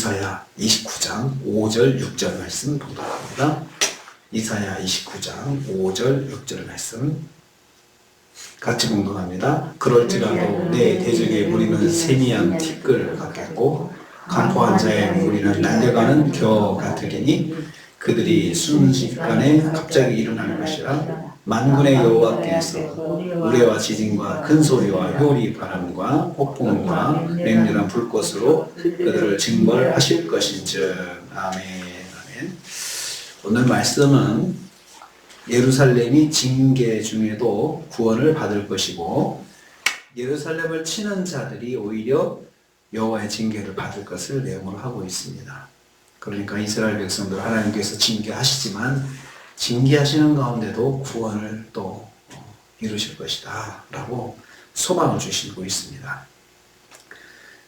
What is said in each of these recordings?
이사야 29장 5절 6절 말씀 보도록 합니다. 이사야 29장 5절 6절 말씀 같이 공독합니다. 그럴지라도 내 대적의 무리는 세미한 티끌 같겠고 강포한 자의 무리는 날려가는 겨 같으리니 그들이 순식간에 갑자기 일어날 것이라. 만군의 여호와께서 우레와 지진과 큰 소리와 효리 바람과 폭풍과 맹렬한 불꽃으로 그들을 징벌하실 것인즉. 아멘. 아멘. 오늘 말씀은 예루살렘이 징계 중에도 구원을 받을 것이고 예루살렘을 치는 자들이 오히려 여호와의 징계를 받을 것을 내용으로 하고 있습니다. 그러니까 이스라엘 백성들 하나님께서 징계하시지만 징계하시는 가운데도 구원을 또 이루실 것이다 라고 소망을 주시고 있습니다.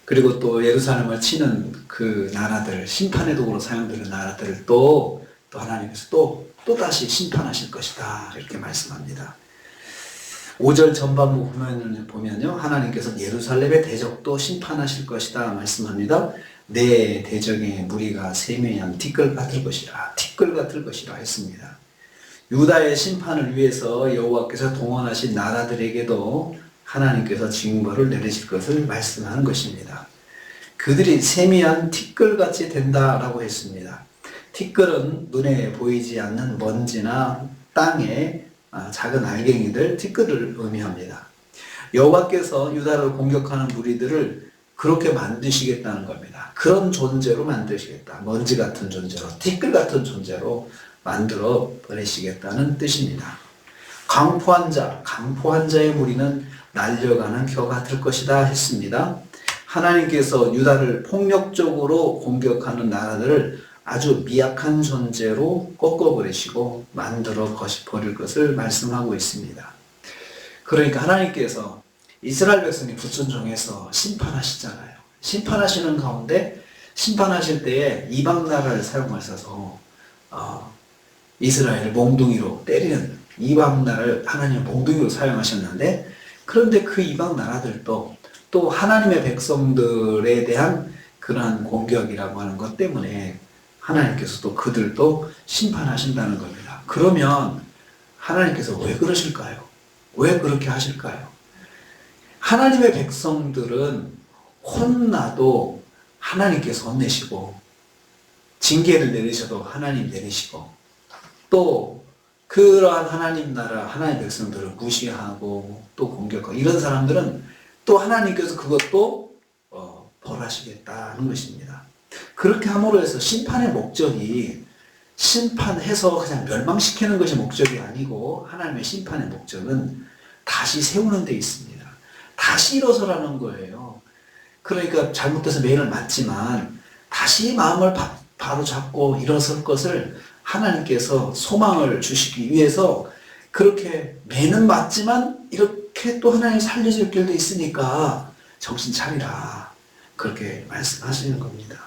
그리고 또 예루살렘을 치는 그 나라들, 심판의 도구로 사용되는 나라들을 또 하나님께서 또 다시 심판하실 것이다 이렇게 말씀합니다. 5절 전반부 보면요, 하나님께서 예루살렘의 대적도 심판하실 것이다 말씀합니다. 내 대적의 무리가 세미한 티끌 같을 것이라, 티끌 같을 것이라 했습니다. 유다의 심판을 위해서 여호와께서 동원하신 나라들에게도 하나님께서 징벌을 내리실 것을 말씀하는 것입니다. 그들이 세미한 티끌같이 된다라고 했습니다. 티끌은 눈에 보이지 않는 먼지나 땅의 작은 알갱이들, 티끌을 의미합니다. 여호와께서 유다를 공격하는 무리들을 그렇게 만드시겠다는 겁니다. 그런 존재로 만드시겠다. 먼지 같은 존재로, 티끌 같은 존재로 만들어 버리시겠다는 뜻입니다. 강포한 자의 무리는 날려가는 겨 같을 것이다 했습니다. 하나님께서 유다를 폭력적으로 공격하는 나라들을 아주 미약한 존재로 꺾어버리시고 만들어 버릴 것을 말씀하고 있습니다. 그러니까 하나님께서 이스라엘 백성이 불순종해서 심판하시잖아요. 심판하시는 가운데 심판하실 때에 이방 나라를 사용하셔서 이스라엘을 몽둥이로 때리는 이방 나라를 하나님의 몽둥이로 사용하셨는데, 그런데 그 이방 나라들도 또 하나님의 백성들에 대한 그러한 공격이라고 하는 것 때문에 하나님께서 또 그들도 심판하신다는 겁니다. 그러면 하나님께서 왜 그러실까요? 왜 그렇게 하실까요? 하나님의 백성들은 혼나도 하나님께서 혼내시고 징계를 내리셔도 하나님 내리시고 또 그러한 하나님 나라, 하나님 백성들을 무시하고 또 공격하고 이런 사람들은 또 하나님께서 그것도 벌하시겠다는 것입니다. 그렇게 함으로 해서 심판의 목적이 심판해서 그냥 멸망시키는 것이 목적이 아니고 하나님의 심판의 목적은 다시 세우는 데 있습니다. 다시 일어서라는 거예요. 그러니까 잘못돼서 매를 맞지만 다시 마음을 바로 잡고 일어설 것을 하나님께서 소망을 주시기 위해서 그렇게 매는 맞지만 이렇게 또 하나님 살려줄 길도 있으니까 정신 차리라 그렇게 말씀하시는 겁니다.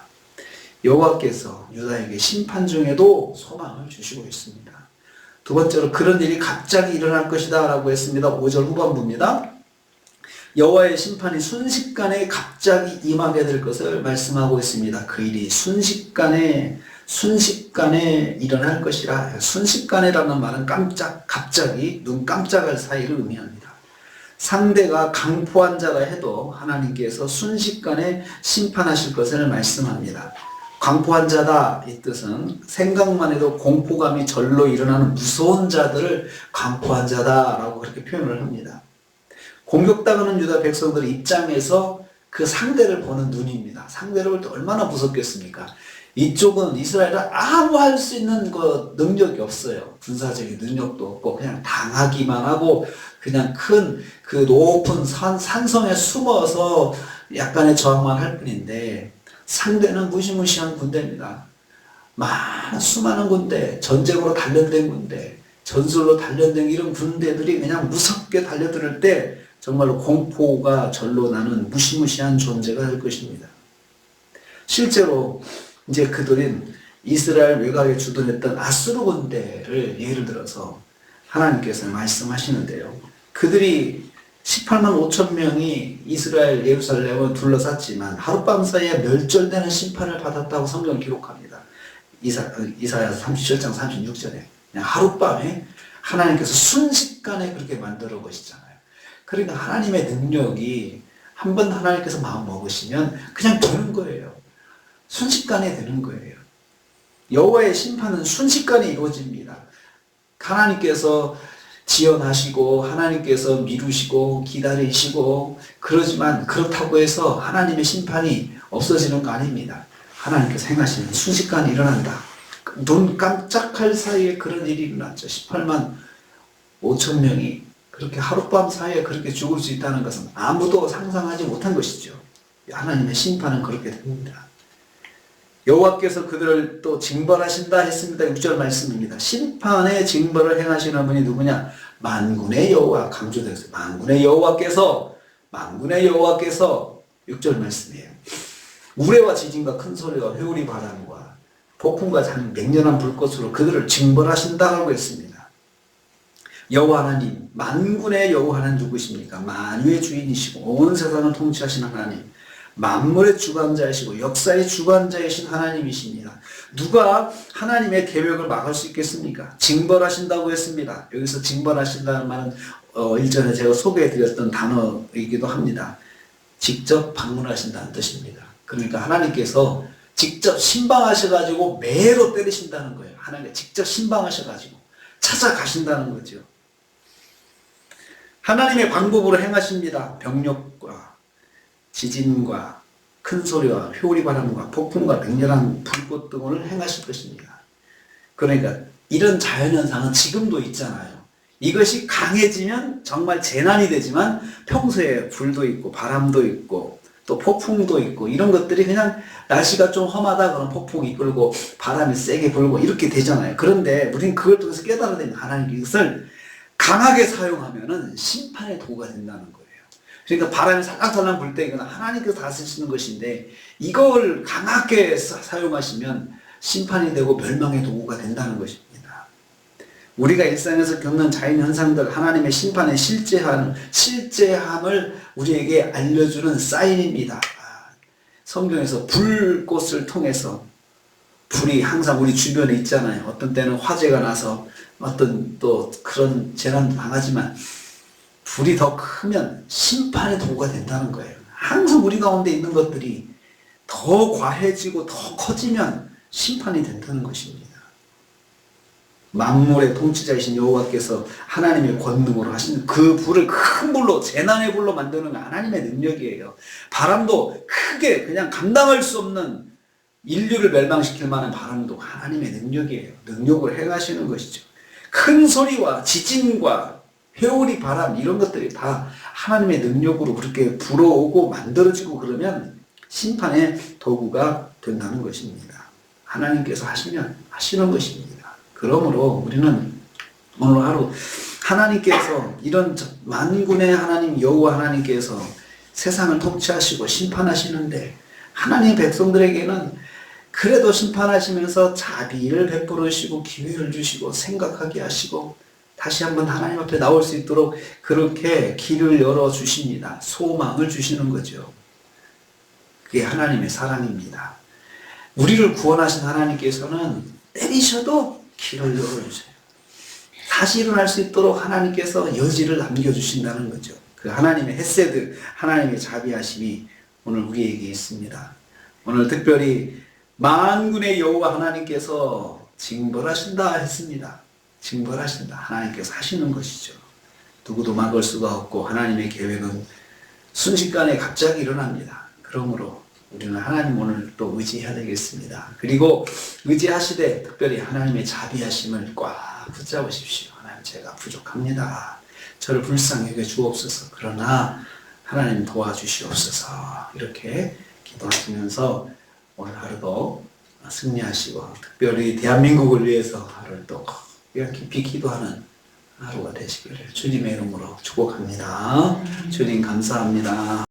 여호와께서 유다에게 심판 중에도 소망을 주시고 있습니다. 두 번째로 그런 일이 갑자기 일어날 것이다 라고 했습니다. 5절 후반부입니다. 여호와의 심판이 순식간에 갑자기 임하게 될 것을 말씀하고 있습니다. 그 일이 순식간에 일어날 것이라. 순식간에라는 말은 갑자기, 눈 깜짝할 사이를 의미합니다. 상대가 강포한 자가 해도 하나님께서 순식간에 심판하실 것을 말씀합니다. 강포한 자다 이 뜻은 생각만 해도 공포감이 절로 일어나는 무서운 자들을 강포한 자다라고 그렇게 표현을 합니다. 공격당하는 유다 백성들의 입장에서 그 상대를 보는 눈입니다. 상대를 볼 때 얼마나 무섭겠습니까? 이쪽은 이스라엘은 아무 할 수 있는 능력이 없어요. 군사적인 능력도 없고 그냥 당하기만 하고 그냥 큰 그 높은 산성에 숨어서 약간의 저항만 할 뿐인데 상대는 무시무시한 군대입니다. 수많은 군대, 전쟁으로 단련된 군대, 전술로 단련된 이런 군대들이 그냥 무섭게 달려들 때 정말로 공포가 절로 나는 무시무시한 존재가 될 것입니다. 실제로 이제 그들은 이스라엘 외곽에 주둔했던 아수르 군대를 예를 들어서 하나님께서 말씀하시는데요. 그들이 18만 5천 명이 이스라엘 예루살렘을 둘러쌌지만 하룻밤 사이에 멸절되는 심판을 받았다고 성경은 기록합니다. 이사야서 37장 36절에 그냥 하룻밤에 하나님께서 순식간에 그렇게 만들어 보시잖아요. 그러니까 하나님의 능력이 한번 하나님께서 마음 먹으시면 그냥 되는 거예요. 순식간에 되는 거예요. 여호와의 심판은 순식간에 이루어집니다. 하나님께서 지연하시고 하나님께서 미루시고 기다리시고 그러지만 그렇다고 해서 하나님의 심판이 없어지는 거 아닙니다. 하나님께서 행하시는 순식간에 일어난다. 눈 깜짝할 사이에 그런 일이 일어났죠. 18만 5천 명이 그렇게 하룻밤 사이에 그렇게 죽을 수 있다는 것은 아무도 상상하지 못한 것이죠. 하나님의 심판은 그렇게 됩니다. 여호와께서 그들을 또 징벌하신다 했습니다. 6절 말씀입니다. 심판의 징벌을 행하시는 분이 누구냐? 만군의 여호와, 강조되었어요. 만군의 여호와께서 6절 말씀이에요. 우레와 지진과 큰 소리와 회오리 바람과 폭풍과 맹렬한 불꽃으로 그들을 징벌하신다고 했습니다. 여호와 하나님, 만군의 여호와 하나님 누구십니까? 만유의 주인이시고 온 세상을 통치하시는 하나님, 만물의 주관자이시고 역사의 주관자이신 하나님이십니다. 누가 하나님의 계획을 막을 수 있겠습니까? 징벌하신다고 했습니다. 여기서 징벌하신다는 말은 일전에 제가 소개해드렸던 단어이기도 합니다. 직접 방문하신다는 뜻입니다. 그러니까 하나님께서 직접 신방하셔가지고 매로 때리신다는 거예요. 하나님께 직접 신방하셔가지고 찾아가신다는 거죠. 하나님의 방법으로 행하십니다. 병력과 지진과 큰 소리와 회오리 바람과 폭풍과 맹렬한 불꽃 등을 행하실 것입니다. 그러니까 이런 자연현상은 지금도 있잖아요. 이것이 강해지면 정말 재난이 되지만 평소에 불도 있고 바람도 있고 또 폭풍도 있고 이런 것들이 그냥 날씨가 좀 험하다 그러면 폭풍이 불고 바람이 세게 불고 이렇게 되잖아요. 그런데 우리는 그걸 통해서 깨달아야 됩니다. 하나님 이것을 강하게 사용하면은 심판의 도구가 된다는 거예요. 그러니까 바람이 살랑살랑 불 때 이건 하나님께서 다스리시는 것인데 이걸 강하게 사용하시면 심판이 되고 멸망의 도구가 된다는 것입니다. 우리가 일상에서 겪는 자연현상들 하나님의 심판의 실제함을 우리에게 알려주는 사인입니다. 성경에서 불꽃을 통해서 불이 항상 우리 주변에 있잖아요. 어떤 때는 화재가 나서 어떤 또 그런 재난도 당하지만 불이 더 크면 심판의 도구가 된다는 거예요. 항상 우리 가운데 있는 것들이 더 과해지고 더 커지면 심판이 된다는 것입니다. 만물의 통치자이신 여호와께서 하나님의 권능으로 하시는 그 불을 큰 불로 재난의 불로 만드는 건 하나님의 능력이에요. 바람도 크게 그냥 감당할 수 없는 인류를 멸망시킬 만한 바람도 하나님의 능력이에요. 능력을 행하시는 것이죠. 큰 소리와 지진과 회오리 바람 이런 것들이 다 하나님의 능력으로 그렇게 불어오고 만들어지고 그러면 심판의 도구가 된다는 것입니다. 하나님께서 하시면 하시는 것입니다. 그러므로 우리는 오늘 하루 하나님께서 이런 만군의 하나님 여호와 하나님께서 세상을 통치하시고 심판하시는데 하나님의 백성들에게는 그래도 심판하시면서 자비를 베풀으시고 기회를 주시고 생각하게 하시고 다시 한번 하나님 앞에 나올 수 있도록 그렇게 길을 열어주십니다. 소망을 주시는 거죠. 그게 하나님의 사랑입니다. 우리를 구원하신 하나님께서는 때리셔도 길을 열어주세요. 다시 일어날 수 있도록 하나님께서 여지를 남겨주신다는 거죠. 그 하나님의 헤세드, 하나님의 자비하심이 오늘 우리에게 있습니다. 오늘 특별히 만군의 여호와 하나님께서 징벌하신다 했습니다. 징벌하신다. 하나님께서 하시는 것이죠. 누구도 막을 수가 없고 하나님의 계획은 순식간에 갑자기 일어납니다. 그러므로 우리는 하나님 오늘 또 의지해야 되겠습니다. 그리고 의지하시되 특별히 하나님의 자비하심을 꽉 붙잡으십시오. 하나님 제가 부족합니다. 저를 불쌍히 여겨 주옵소서. 그러나 하나님 도와주시옵소서. 이렇게 기도하시면서 오늘 하루도 승리하시고 특별히 대한민국을 위해서 하루를 또 깊이 기도하는 하루가 되시기를 주님의 이름으로 축복합니다. 주님 감사합니다.